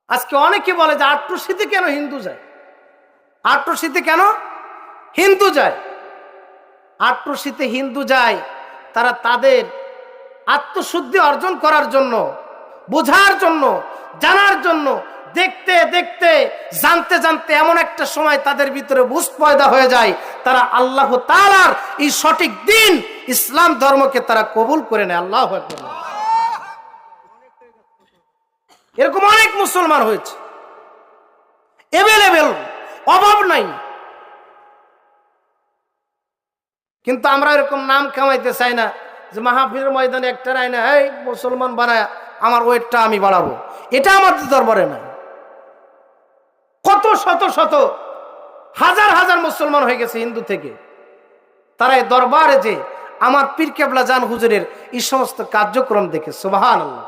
আজকে অনেকে বলে যে আট্রসিতে কেন হিন্দু যায়, আট্রসিতে কেন হিন্দু যায়। আট্রসিতে হিন্দু যায় তারা তাদের আত্মশুদ্ধি অর্জন করার জন্য, বোঝার জন্য, জানার জন্য, দেখতে দেখতে জানতে জানতে এমন একটা সময় তাদের ভিতরে বুঝ পয়দা হয়ে যায়, তারা আল্লাহ তাআলার এই সঠিক দিন ইসলাম ধর্মকে তারা কবুল করে নেয়। আল্লাহু আকবার। এরকম অনেক মুসলমান হয়েছে, এভেলেবেল, অভাব নাই। কিন্তু আমরা এরকম নাম কামাইতে চাই না যে মাহফিলের ময়দানে একটা রায় না, এই মুসলমান বানায় আমার ওয়েটটা আমি বাড়াবো, এটা আমাদের দরবারে না। কত শত শত হাজার হাজার মুসলমান হয়ে গেছে হিন্দু থেকে, তারা এই দরবারে যে আমার পীর কেবলা জান হুজুরের এই সমস্ত কার্যক্রম দেখে সুবহানাল্লাহ।